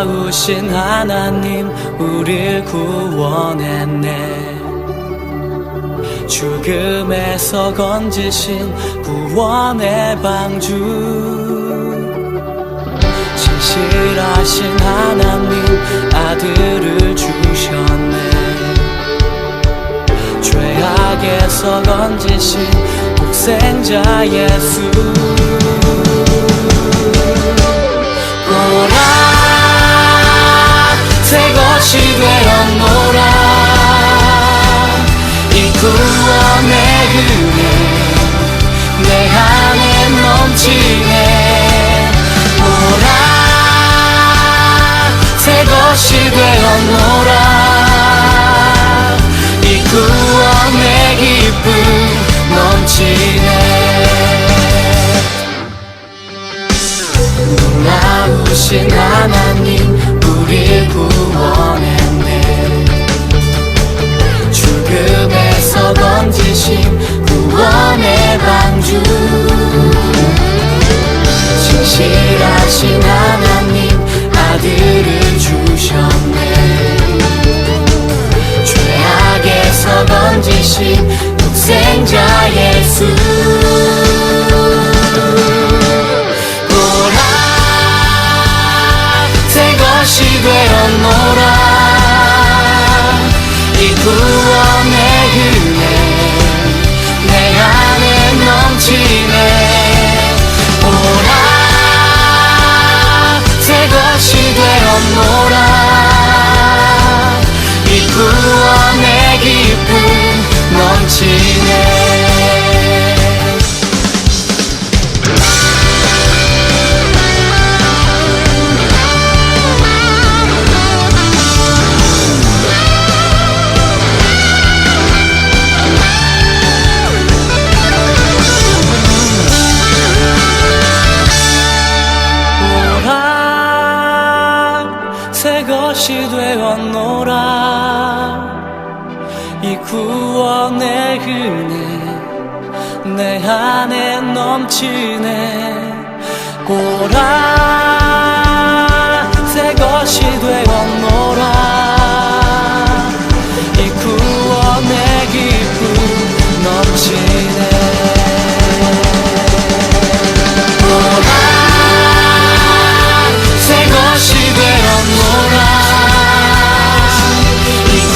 놀라우신 하나님 우릴 구원했네. 죽음에서 건지신 구원의 방주, 진실하신 하나님 아들을 주셨네. 죄악에서 건지신 독생자 예수. 보라, 새 것이 되었노라. 이 구원의 은혜 내 안에 넘치네. 보라, 새 것이 되었노라. 이 구원의 기쁨 넘치네. 놀라우신 하나님 우릴 구원했네. 죽음에서 건지신 구원의 방주, 진실하신 하나님 아들을 주셨네. 죄악에서 건지신 독생자 예수. 보라, 새 것이 되었노라. 이 구원의 은혜 내 안에 넘치네. 보라, 새 것이 되었노라. 이 구원의 기쁨 넘치네. 것이 되었노라. 이 구원의 은혜 내 안에 넘치네. 보라, 새 것이 되었노라. 이 구원의 기쁨 넘치네. 보라, 새 것이 되었노라.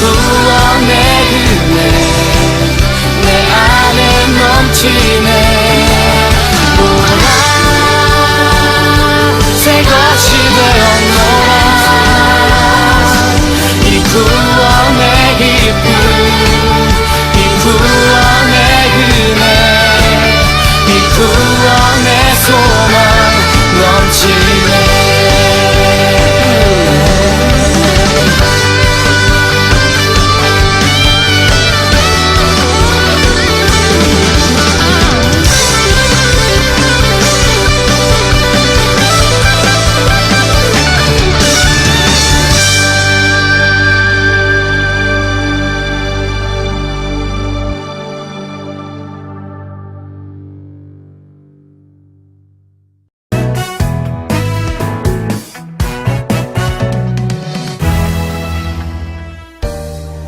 구원의 은혜 내 안에 넘치네. 보라, 새 것이 되었노라. 이 구원의 기쁨, 이 구원의 은혜, 이 구원의 소망 넘치네.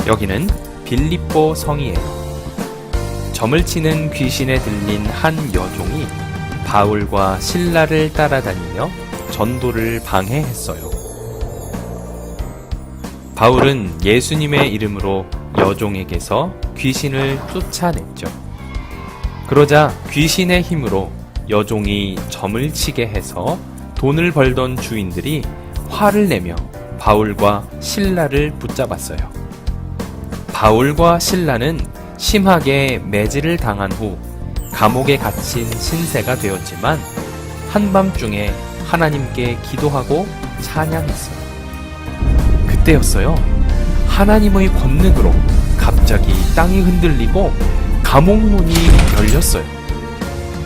여기는 빌립보 성이에요. 점을 치는 귀신에 들린 한 여종이 바울과 실라를 따라다니며 전도를 방해했어요. 바울은 예수님의 이름으로 여종에게서 귀신을 쫓아냈죠. 그러자 귀신의 힘으로 여종이 점을 치게 해서 돈을 벌던 주인들이 화를 내며 바울과 실라를 붙잡았어요. 바울과 실라는 심하게 매질을 당한 후 감옥에 갇힌 신세가 되었지만 한밤중에 하나님께 기도하고 찬양했어요. 그때였어요. 하나님의 권능으로 갑자기 땅이 흔들리고 감옥 문이 열렸어요.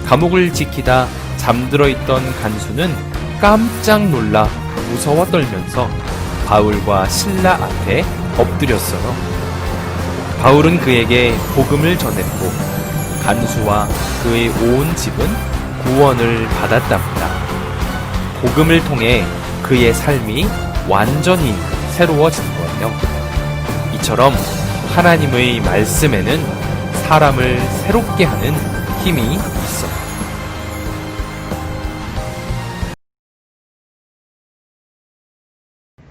감옥을 지키다 잠들어 있던 간수는 깜짝 놀라 무서워 떨면서 바울과 실라 앞에 엎드렸어요. 바울은 그에게 복음을 전했고 간수와 그의 온 집은 구원을 받았답니다. 복음을 통해 그의 삶이 완전히 새로워진 거예요. 이처럼 하나님의 말씀에는 사람을 새롭게 하는 힘이 있어요.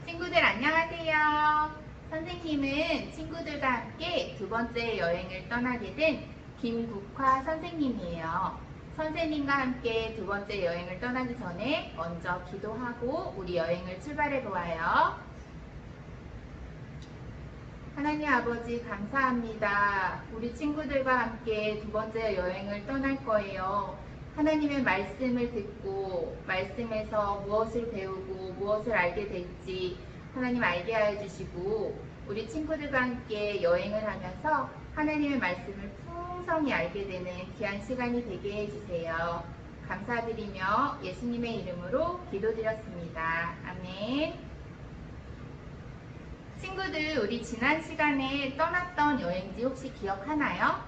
친구들 안녕하세요. 선생님은 친구들과 함께 두 번째 여행을 떠나게 된 김국화 선생님이에요. 선생님과 함께 두 번째 여행을 떠나기 전에 먼저 기도하고 우리 여행을 출발해 보아요. 하나님 아버지 감사합니다. 우리 친구들과 함께 두 번째 여행을 떠날 거예요. 하나님의 말씀을 듣고 말씀에서 무엇을 배우고 무엇을 알게 될지 하나님 알게 하여 주시고 우리 친구들과 함께 여행을 하면서 하나님의 말씀을 풍성히 알게 되는 귀한 시간이 되게 해주세요. 감사드리며 예수님의 이름으로 기도드렸습니다. 아멘. 친구들, 우리 지난 시간에 떠났던 여행지 혹시 기억하나요?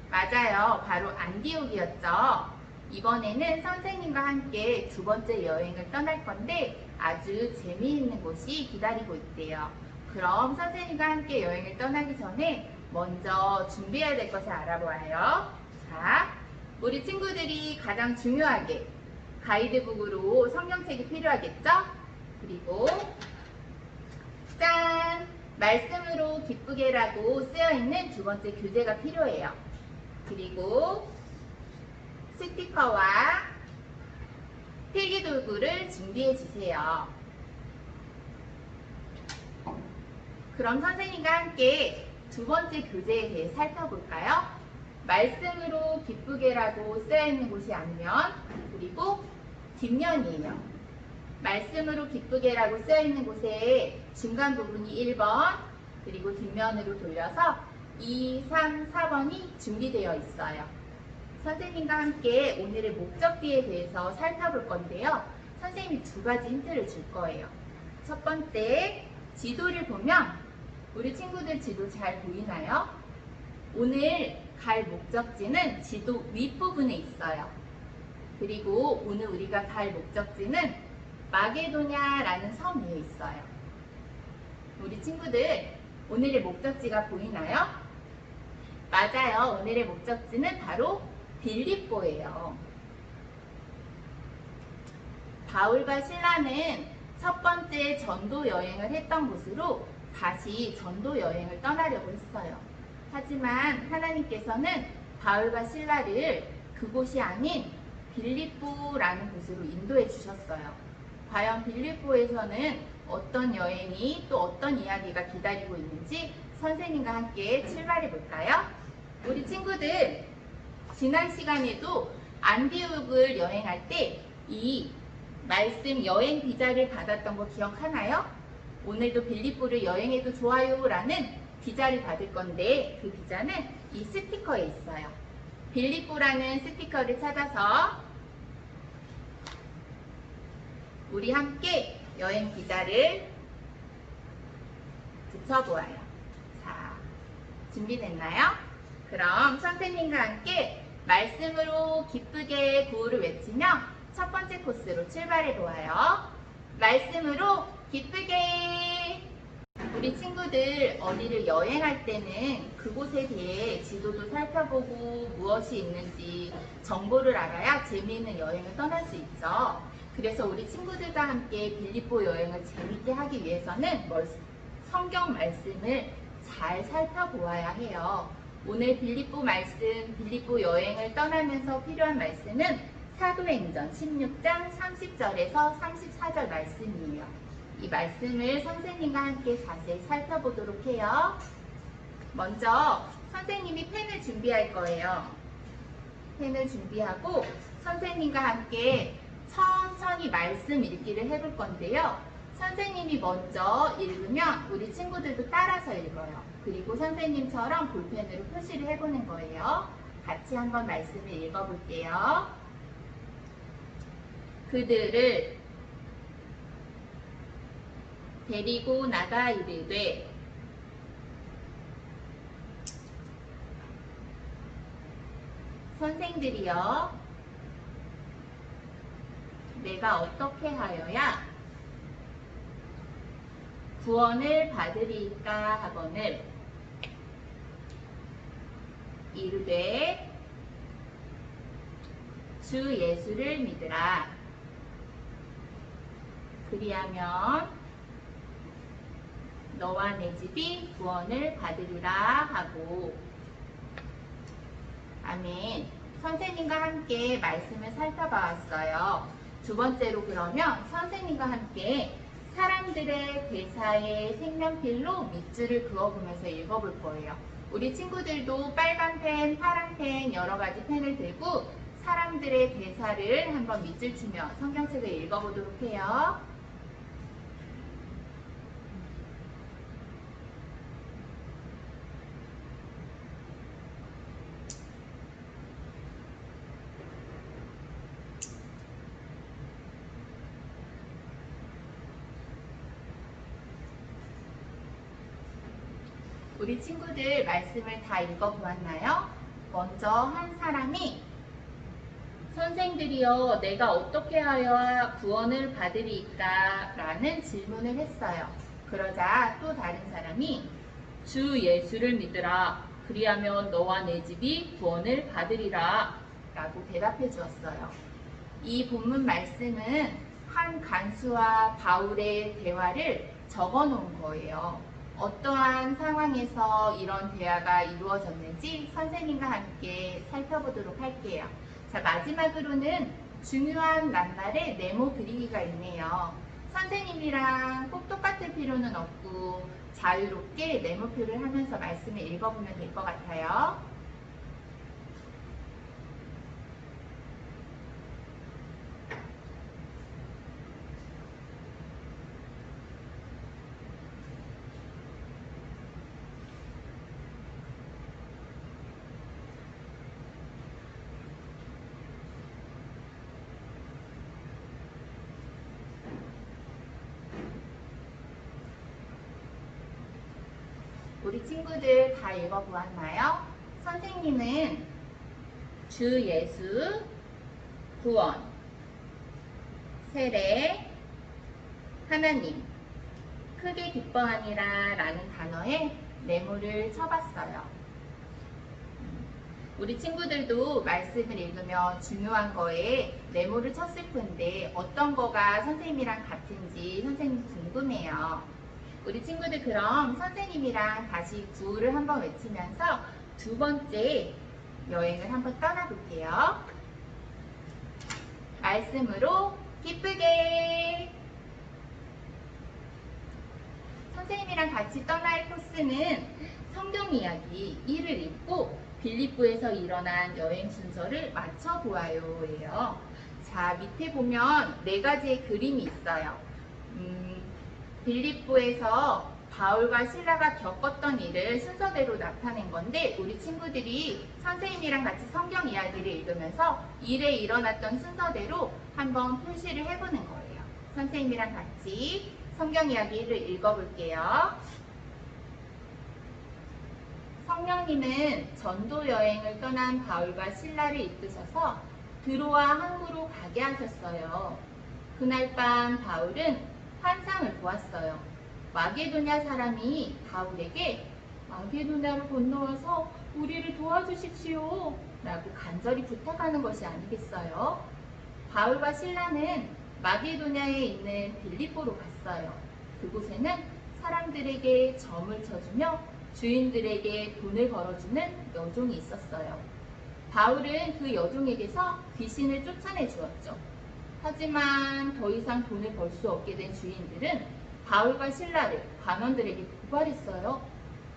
맞아요. 바로 안디옥이었죠. 이번에는 선생님과 함께 두 번째 여행을 떠날 건데 아주 재미있는 곳이 기다리고 있대요. 그럼 선생님과 함께 여행을 떠나기 전에 먼저 준비해야 될 것을 알아보아요. 자, 우리 친구들이 가장 중요하게 가이드북으로 성경책이 필요하겠죠? 그리고 짠! 말씀으로 기쁘게라고 쓰여있는 두 번째 교재가 필요해요. 그리고 스티커와 필기도구를 준비해 주세요. 그럼 선생님과 함께 두 번째 교재에 대해 살펴볼까요? 말씀으로 기쁘게라고 쓰여있는 곳이 앞면, 그리고 뒷면이에요. 말씀으로 기쁘게라고 쓰여있는 곳에 중간 부분이 1번, 그리고 뒷면으로 돌려서 2, 3, 4번이 준비되어 있어요. 선생님과 함께 오늘의 목적지에 대해서 살펴볼 건데요. 선생님이 두 가지 힌트를 줄 거예요. 첫 번째, 지도를 보면 우리 친구들 지도 잘 보이나요? 오늘 갈 목적지는 지도 윗부분에 있어요. 그리고 오늘 우리가 갈 목적지는 마게도냐라는 섬 위에 있어요. 우리 친구들 오늘의 목적지가 보이나요? 맞아요. 오늘의 목적지는 바로 빌립보예요. 바울과 실라는 첫 번째 전도 여행을 했던 곳으로 다시 전도 여행을 떠나려고 했어요. 하지만 하나님께서는 바울과 실라를 그곳이 아닌 빌립보라는 곳으로 인도해 주셨어요. 과연 빌립보에서는 어떤 여행이 또 어떤 이야기가 기다리고 있는지 선생님과 함께 출발해 볼까요? 우리 친구들 지난 시간에도 안디옥을 여행할 때 이 말씀 여행 비자를 받았던 거 기억하나요? 오늘도 빌립보를 여행해도 좋아요 라는 비자를 받을 건데 그 비자는 이 스티커에 있어요. 빌립보라는 스티커를 찾아서 우리 함께 여행 비자를 붙여보아요. 자, 준비됐나요? 그럼 선생님과 함께 말씀으로 기쁘게 구호를 외치며 첫 번째 코스로 출발해 보아요. 말씀으로 기쁘게. 우리 친구들 어디를 여행할 때는 그곳에 대해 지도도 살펴보고 무엇이 있는지 정보를 알아야 재미있는 여행을 떠날 수 있죠. 그래서 우리 친구들과 함께 빌립보 여행을 재밌게 하기 위해서는 성경 말씀을 잘 살펴보아야 해요. 오늘 빌립보 말씀, 빌립보 여행을 떠나면서 필요한 말씀은 사도행전 16장 30절에서 34절 말씀이에요. 이 말씀을 선생님과 함께 자세히 살펴보도록 해요. 먼저 선생님이 펜을 준비할 거예요. 펜을 준비하고 선생님과 함께 천천히 말씀 읽기를 해볼 건데요. 선생님이 먼저 읽으면 우리 친구들도 따라서 읽어요. 그리고 선생님처럼 볼펜으로 표시를 해보는 거예요. 같이 한번 말씀을 읽어볼게요. 그들을 데리고 나가 이르되 선생들이여 내가 어떻게 하여야 구원을 받으리까 하거늘 이르되 주 예수를 믿으라. 그리하면 너와 내 집이 구원을 받으리라 하고. 아멘. 선생님과 함께 말씀을 살펴봤어요. 두 번째로 그러면 선생님과 함께 사람들의 대사의 색연필로 밑줄을 그어보면서 읽어볼 거예요. 우리 친구들도 빨간 펜, 파란 펜, 여러 가지 펜을 들고 사람들의 대사를 한번 밑줄 치며 성경책을 읽어보도록 해요. 우리 친구들 말씀을 다 읽어보았나요? 먼저 한 사람이 선생들이여 내가 어떻게 하여야 구원을 받으리까? 라는 질문을 했어요. 그러자 또 다른 사람이 주 예수를 믿으라. 그리하면 너와 내 집이 구원을 받으리라. 라고 대답해 주었어요. 이 본문 말씀은 한 간수와 바울의 대화를 적어 놓은 거예요. 어떠한 상황에서 이런 대화가 이루어졌는지 선생님과 함께 살펴보도록 할게요. 자, 마지막으로는 중요한 낱말의 네모 그리기가 있네요. 선생님이랑 꼭 똑같을 필요는 없고 자유롭게 네모표를 하면서 말씀을 읽어보면 될 것 같아요. 우리 친구들 다 읽어보았나요? 선생님은 주 예수, 구원, 세례, 하나님, 크게 기뻐하니라 라는 단어에 네모를 쳐봤어요. 우리 친구들도 말씀을 읽으며 중요한 거에 네모를 쳤을 텐데 어떤 거가 선생님이랑 같은지 선생님 궁금해요. 우리 친구들 그럼 선생님이랑 다시 구호를 한번 외치면서 두 번째 여행을 한번 떠나볼게요. 말씀으로 기쁘게. 선생님이랑 같이 떠날 코스는 성경 이야기 1을 읽고 빌립보에서 일어난 여행 순서를 맞춰보아요예요. 자, 밑에 보면 4가지의 그림이 있어요. 빌립보에서 바울과 실라가 겪었던 일을 순서대로 나타낸 건데 우리 친구들이 선생님이랑 같이 성경 이야기를 읽으면서 일에 일어났던 순서대로 한번 표시를 해보는 거예요. 선생님이랑 같이 성경 이야기를 읽어볼게요. 성령님은 전도 여행을 떠난 바울과 실라를 이끄셔서 드로아 항구로 가게 하셨어요. 그날 밤 바울은 환상을 보았어요. 마게도냐 사람이 바울에게 마게도냐를 건너와서 우리를 도와주십시오 라고 간절히 부탁하는 것이 아니겠어요? 바울과 실라는 마게도냐에 있는 빌립보로 갔어요. 그곳에는 사람들에게 점을 쳐주며 주인들에게 돈을 벌어주는 여종이 있었어요. 바울은 그 여종에게서 귀신을 쫓아내 주었죠. 하지만 더 이상 돈을 벌 수 없게 된 주인들은 바울과 실라를 관원들에게 고발했어요.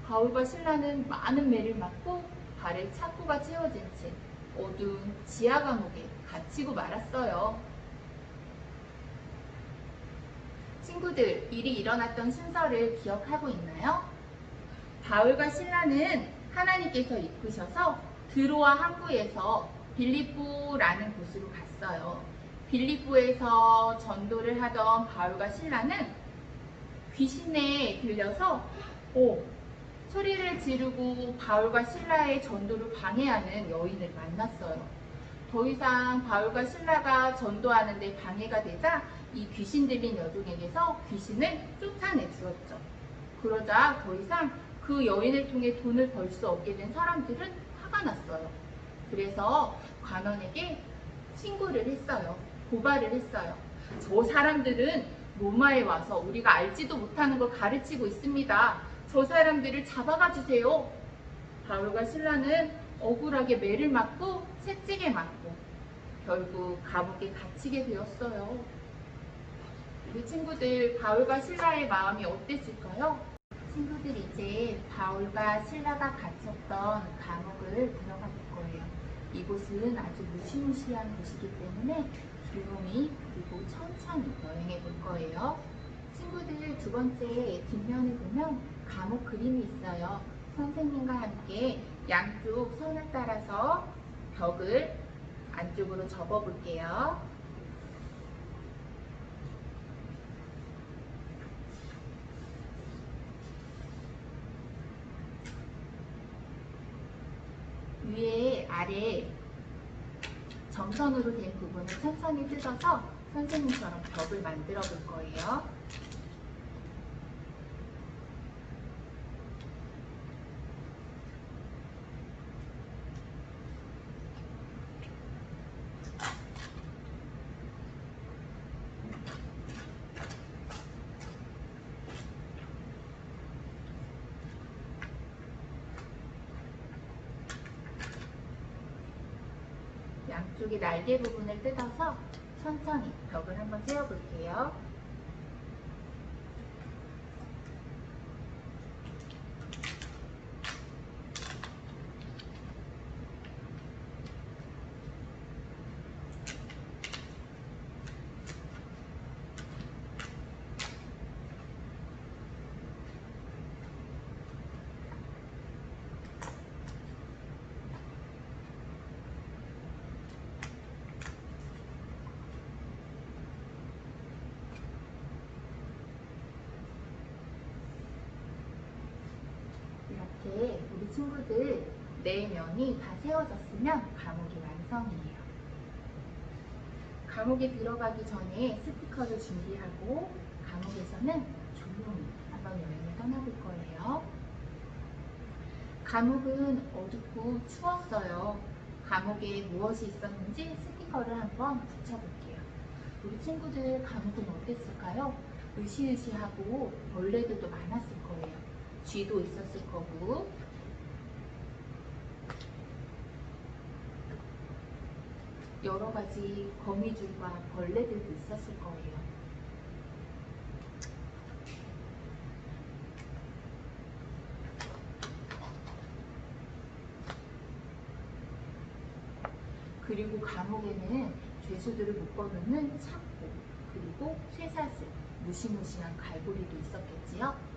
바울과 실라는 많은 매를 맞고 발에 차고가 채워진 채 어두운 지하 감옥에 갇히고 말았어요. 친구들, 일이 일어났던 순서를 기억하고 있나요? 바울과 실라는 하나님께서 이끄셔서 드로아 항구에서 빌립보라는 곳으로 갔어요. 빌립보에서 전도를 하던 바울과 실라는 귀신에 들려서 소리를 지르고 바울과 실라의 전도를 방해하는 여인을 만났어요. 더 이상 바울과 신라가 전도하는데 방해가 되자 이 귀신 들린 여종에게서 귀신을 쫓아내 주었죠. 그러자 더 이상 그 여인을 통해 돈을 벌 수 없게 된 사람들은 화가 났어요. 그래서 관원에게 신고를 했어요. 고발을 했어요. 저 사람들은 로마에 와서 우리가 알지도 못하는 걸 가르치고 있습니다. 저 사람들을 잡아가 주세요. 바울과 신라는 억울하게 매를 맞고 채찍에 맞고 결국 감옥에 갇히게 되었어요. 우리 친구들, 바울과 신라의 마음이 어땠을까요? 친구들, 이제 바울과 신라가 갇혔던 감옥을 들어가 볼 거예요. 이곳은 아주 무시무시한 곳이기 때문에 조용히 그리고 천천히 여행해 볼 거예요. 친구들, 두 번째 뒷면에 보면 감옥 그림이 있어요. 선생님과 함께 양쪽 선을 따라서 벽을 안쪽으로 접어 볼게요. 위에 아래 점선으로 된 부분을 천천히 뜯어서 선생님처럼 벽을 만들어 볼 거예요. 양쪽의 날개 부분을 뜯어서 천천히 벽을 한번 세워볼게요. 이렇게 우리 친구들 네 면이 다 세워졌으면 감옥이 완성이에요. 감옥에 들어가기 전에 스티커를 준비하고 감옥에서는 조용히 한번 여행을 떠나볼 거예요. 감옥은 어둡고 추웠어요. 감옥에 무엇이 있었는지 스티커를 한번 붙여볼게요. 우리 친구들 감옥은 어땠을까요? 으시으시하고 벌레들도 많았을 거예요. 쥐도 있었을 거고, 여러 가지 거미줄과 벌레들도 있었을 거예요. 그리고 감옥에는 죄수들을 묶어놓는 창고, 그리고 쇠사슬, 무시무시한 갈고리도 있었겠지요.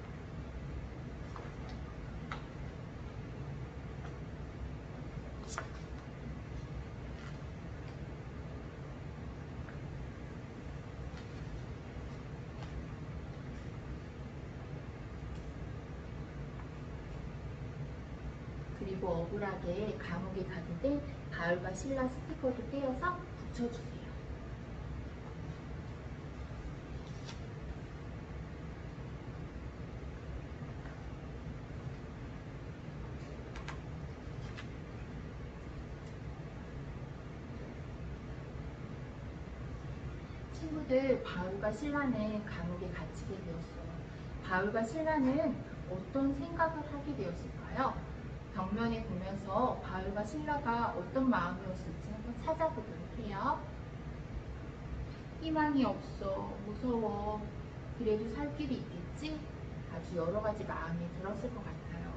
그리고 억울하게 감옥에 가는데 바울과 신라 스티커도 떼어서 붙여주세요. 친구들, 바울과 신라는 감옥에 갇히게 되었어요. 바울과 신라는 어떤 생각을 하게 되었을까요? 벽면에 보면서 바울과 신라가 어떤 마음이었을지 한번 찾아보도록 해요. 희망이 없어, 무서워, 그래도 살 길이 있겠지? 아주 여러 가지 마음이 들었을 것 같아요.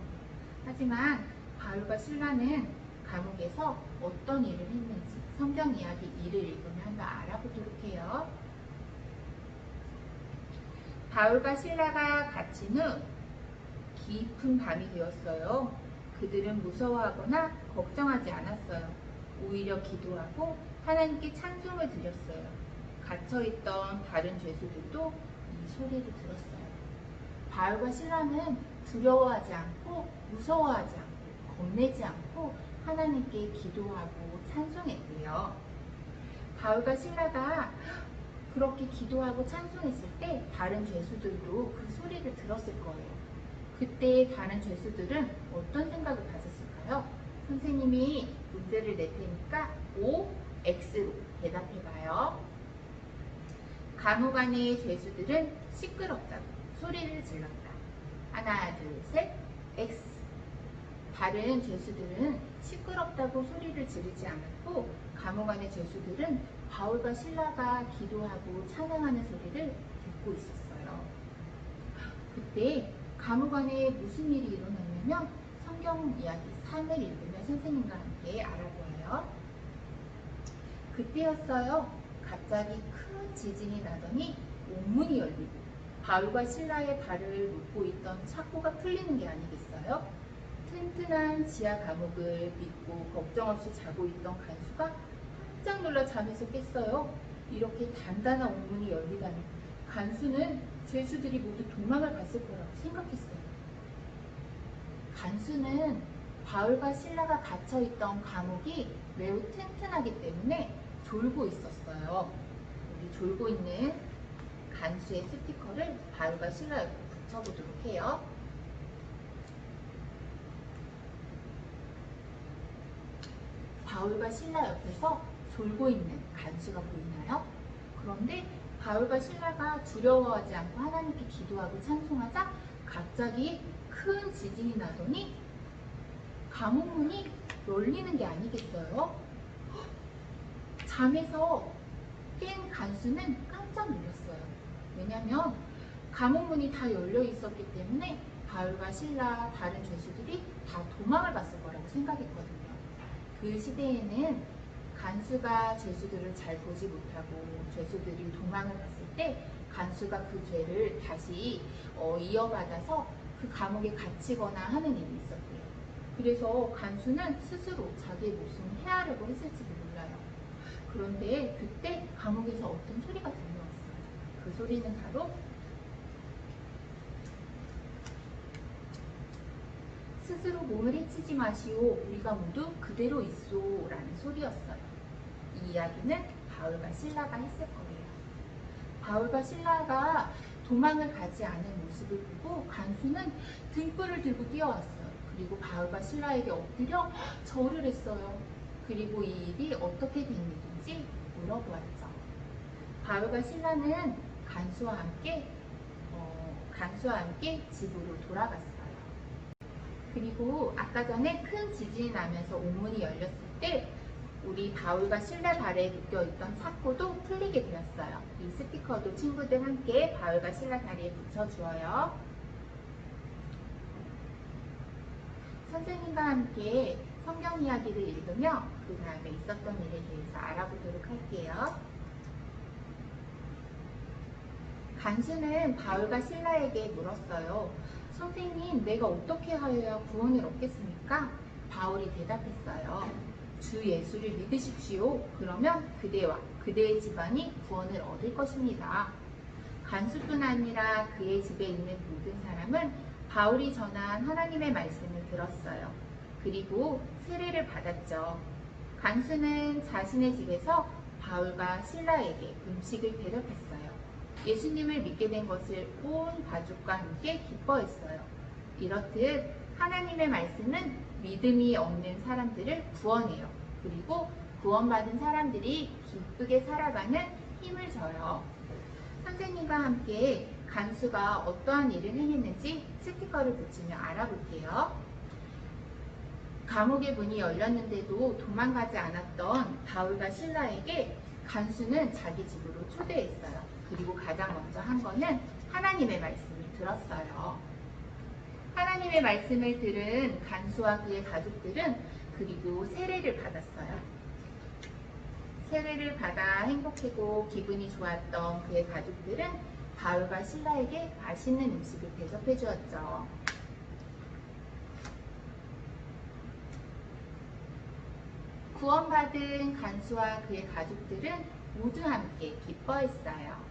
하지만 바울과 신라는 감옥에서 어떤 일을 했는지 성경 이야기 일을 읽으면 한번 알아보도록 해요. 바울과 신라가 갇힌 후 깊은 밤이 되었어요. 그들은 무서워하거나 걱정하지 않았어요. 오히려 기도하고 하나님께 찬송을 드렸어요. 갇혀있던 다른 죄수들도 이 소리를 들었어요. 바울과 신라는 두려워하지 않고 무서워하지 않고 겁내지 않고 하나님께 기도하고 찬송했대요. 바울과 신라가 그렇게 기도하고 찬송했을 때 다른 죄수들도 그 소리를 들었을 거예요. 그때 다른 죄수들은 어떤 생각을 가졌을까요? 선생님이 문제를 낼 테니까 O, X로 대답해봐요. 감옥 안의 죄수들은 시끄럽다고 소리를 질렀다. 하나, 둘, 셋, X. 다른 죄수들은 시끄럽다고 소리를 지르지 않았고 감옥 안의 죄수들은 바울과 신라가 기도하고 찬양하는 소리를 듣고 있었어요. 그때 감옥 안에 무슨 일이 일어났냐면 성경 이야기 3을 읽으며 선생님과 함께 알아보아요. 그때였어요. 갑자기 큰 지진이 나더니 옥문이 열리고 바울과 신라의 발을 놓고 있던 착고가 풀리는 게 아니겠어요? 튼튼한 지하 감옥을 믿고 걱정 없이 자고 있던 간수가 깜짝 놀라 잠에서 깼어요. 이렇게 단단한 옥문이 열리다니 간수는 죄수들이 모두 도망을 갔을 거라고 생각했어요. 간수는 바울과 신라가 갇혀있던 감옥이 매우 튼튼하기 때문에 졸고 있었어요. 우리 졸고 있는 간수의 스티커를 바울과 신라 옆에 붙여보도록 해요. 바울과 신라 옆에서 졸고 있는 간수가 보이나요? 그런데 바울과 신라가 두려워하지 않고 하나님께 기도하고 찬송하자 갑자기 큰 지진이 나더니 감옥문이 열리는 게 아니겠어요? 잠에서 깬 간수는 깜짝 놀랐어요. 왜냐하면 감옥문이 다 열려 있었기 때문에 바울과 신라 다른 죄수들이 다 도망을 갔을 거라고 생각했거든요. 그 시대에는 간수가 죄수들을 잘 보지 못하고 죄수들이 도망을 갔을 때 간수가 그 죄를 다시 이어받아서 그 감옥에 갇히거나 하는 일이 있었대요. 그래서 간수는 스스로 자기의 목숨을 해하려고 했을지도 몰라요. 그런데 그때 감옥에서 어떤 소리가 들려왔어요. 그 소리는 바로 스스로 몸을 해치지 마시오. 우리가 모두 그대로 있소. 라는 소리였어요. 이 이야기는 바울과 신라가 했을 거예요. 바울과 신라가 도망을 가지 않은 모습을 보고 간수는 등불을 들고 뛰어왔어요. 그리고 바울과 신라에게 엎드려 절을 했어요. 그리고 이 일이 어떻게 된 일인지 물어보았죠. 바울과 신라는 간수와 함께 집으로 돌아갔어요. 그리고 아까 전에 큰 지진이 나면서 옥문이 열렸을 때 우리 바울과 신라 발에 묶여있던 착고도 풀리게 되었어요. 이 스티커도 친구들 함께 바울과 신라 다리에 붙여주어요. 선생님과 함께 성경 이야기를 읽으며 그 다음에 있었던 일에 대해서 알아보도록 할게요. 간수는 바울과 신라에게 물었어요. 선생님, 내가 어떻게 하여야 구원을 얻겠습니까? 바울이 대답했어요. 주 예수를 믿으십시오. 그러면 그대와 그대의 집안이 구원을 얻을 것입니다. 간수뿐 아니라 그의 집에 있는 모든 사람은 바울이 전한 하나님의 말씀을 들었어요. 그리고 세례를 받았죠. 간수는 자신의 집에서 바울과 신라에게 음식을 대접했어요. 예수님을 믿게 된 것을 온 가족과 함께 기뻐했어요. 이렇듯 하나님의 말씀은 믿음이 없는 사람들을 구원해요. 그리고 구원받은 사람들이 기쁘게 살아가는 힘을 줘요. 선생님과 함께 간수가 어떠한 일을 행했는지 스티커를 붙이며 알아볼게요. 감옥의 문이 열렸는데도 도망가지 않았던 바울과 신라에게 간수는 자기 집으로 초대했어요. 그리고 가장 먼저 한 거는 하나님의 말씀을 들었어요. 하나님의 말씀을 들은 간수와 그의 가족들은 그리고 세례를 받았어요. 세례를 받아 행복하고 기분이 좋았던 그의 가족들은 바울과 신라에게 맛있는 음식을 대접해 주었죠. 구원받은 간수와 그의 가족들은 모두 함께 기뻐했어요.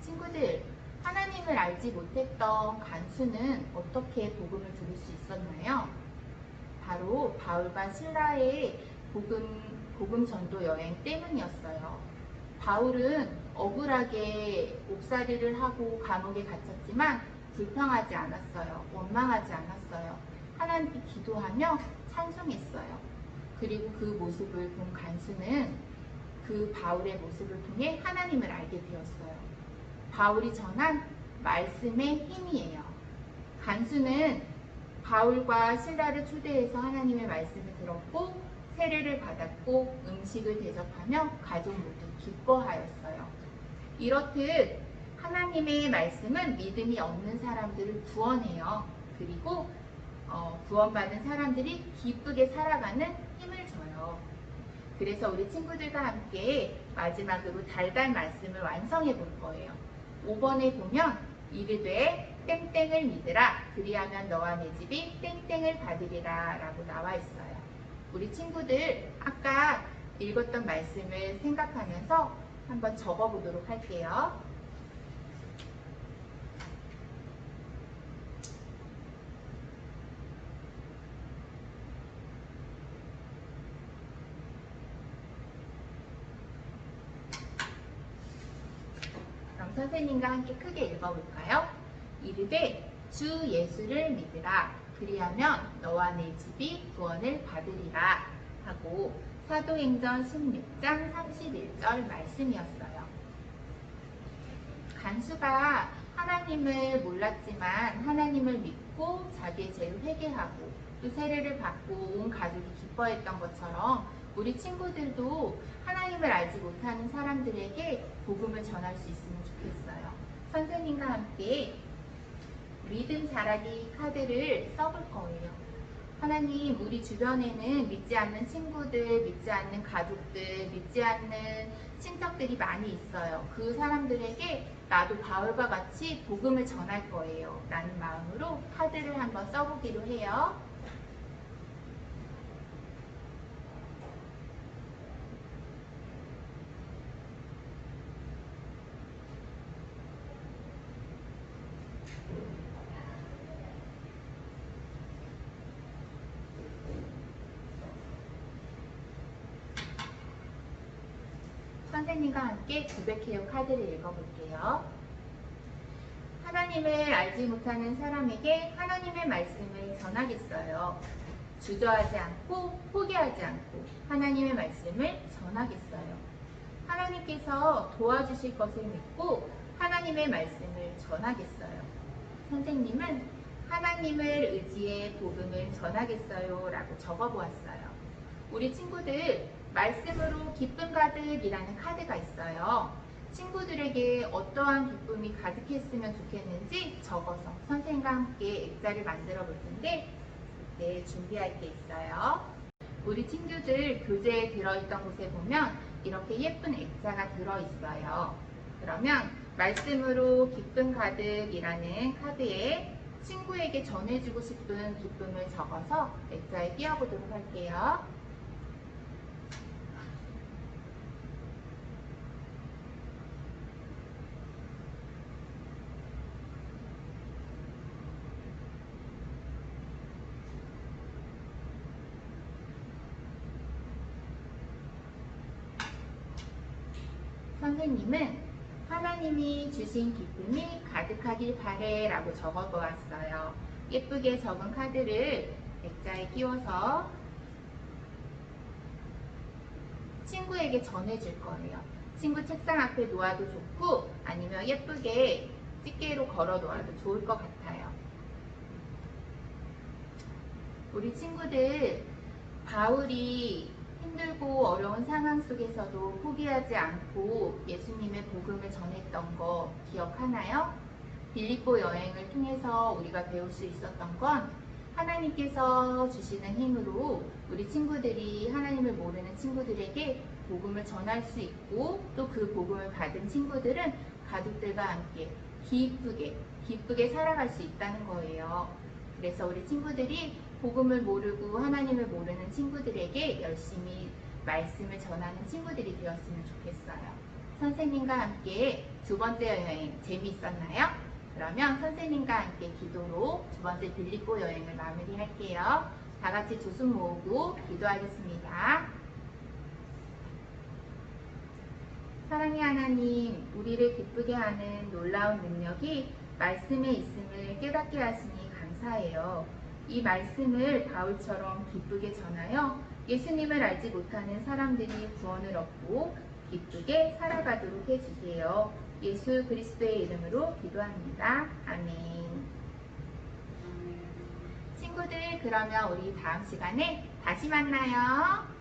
친구들, 하나님을 알지 못했던 간수는 어떻게 복음을 들을 수 있었나요? 바로 바울과 실라의 복음 전도 여행 때문이었어요. 바울은 억울하게 옥살이를 하고 감옥에 갇혔지만 불평하지 않았어요. 원망하지 않았어요. 하나님께 기도하며 찬송했어요. 그리고 그 모습을 본 간수는 그 바울의 모습을 통해 하나님을 알게 되었어요. 바울이 전한 말씀의 힘이에요. 간수는 바울과 실라를 초대해서 하나님의 말씀을 들었고 세례를 받았고 음식을 대접하며 가족 모두 기뻐하였어요. 이렇듯 하나님의 말씀은 믿음이 없는 사람들을 구원해요. 그리고 구원받은 사람들이 기쁘게 살아가는 힘을 줘요. 그래서 우리 친구들과 함께 마지막으로 달달 말씀을 완성해 볼 거예요. 5번에 보면 이르되 땡땡을 믿으라 그리하면 너와 내 집이 땡땡을 받으리라 라고 나와 있어요. 우리 친구들 아까 읽었던 말씀을 생각하면서 한번 적어 보도록 할게요. 그럼 선생님과 함께 크게 읽어볼까요? 이르되 주 예수를 믿으라 그리하면 너와 내 집이 구원을 받으리라 하고 사도행전 16장 31절 말씀이었어요. 간수가 하나님을 몰랐지만 하나님을 믿고 자기의 죄를 회개하고 또 세례를 받고 온 가족이 기뻐했던 것처럼 우리 친구들도 하나님을 알지 못하는 사람들에게 복음을 전할 수 있으면 좋겠어요. 선생님과 함께 믿음 자라기 카드를 써볼 거예요. 하나님, 우리 주변에는 믿지 않는 친구들, 믿지 않는 가족들, 믿지 않는 친척들이 많이 있어요. 그 사람들에게 나도 바울과 같이 복음을 전할 거예요. 라는 마음으로 카드를 한번 써보기로 해요. 선생님과 함께 고백해요 카드를 읽어볼게요. 하나님을 알지 못하는 사람에게 하나님의 말씀을 전하겠어요. 주저하지 않고 포기하지 않고 하나님의 말씀을 전하겠어요. 하나님께서 도와주실 것을 믿고 하나님의 말씀을 전하겠어요. 선생님은 하나님을 의지해 복음을 전하겠어요 라고 적어보았어요. 우리 친구들 말씀으로 기쁨 가득이라는 카드가 있어요. 친구들에게 어떠한 기쁨이 가득했으면 좋겠는지 적어서 선생님과 함께 액자를 만들어 볼 텐데 네, 준비할 게 있어요. 우리 친구들 교재에 들어있던 곳에 보면 이렇게 예쁜 액자가 들어있어요. 그러면 말씀으로 기쁨 가득이라는 카드에 친구에게 전해주고 싶은 기쁨을 적어서 액자에 띄워보도록 할게요. 선생님은 하나님이 주신 기쁨이 가득하길 바래 라고 적어보았어요. 예쁘게 적은 카드를 액자에 끼워서 친구에게 전해줄 거예요. 친구 책상 앞에 놓아도 좋고 아니면 예쁘게 집게로 걸어 놓아도 좋을 것 같아요. 우리 친구들 바울이 힘들고 어려운 상황 속에서도 포기하지 않고 예수님의 복음을 전했던 거 기억하나요? 빌립보 여행을 통해서 우리가 배울 수 있었던 건 하나님께서 주시는 힘으로 우리 친구들이 하나님을 모르는 친구들에게 복음을 전할 수 있고 또 그 복음을 받은 친구들은 가족들과 함께 기쁘게 살아갈 수 있다는 거예요. 그래서 우리 친구들이 복음을 모르고 하나님을 모르는 친구들에게 열심히 말씀을 전하는 친구들이 되었으면 좋겠어요. 선생님과 함께 두 번째 여행 재미있었나요? 그러면 선생님과 함께 기도로 두 번째 빌립보 여행을 마무리할게요. 다 같이 두 손 모으고 기도하겠습니다. 사랑의 하나님, 우리를 기쁘게 하는 놀라운 능력이 말씀에 있음을 깨닫게 하시니 감사해요. 이 말씀을 바울처럼 기쁘게 전하여 예수님을 알지 못하는 사람들이 구원을 얻고 기쁘게 살아가도록 해주세요. 예수 그리스도의 이름으로 기도합니다. 아멘. 친구들, 그러면 우리 다음 시간에 다시 만나요.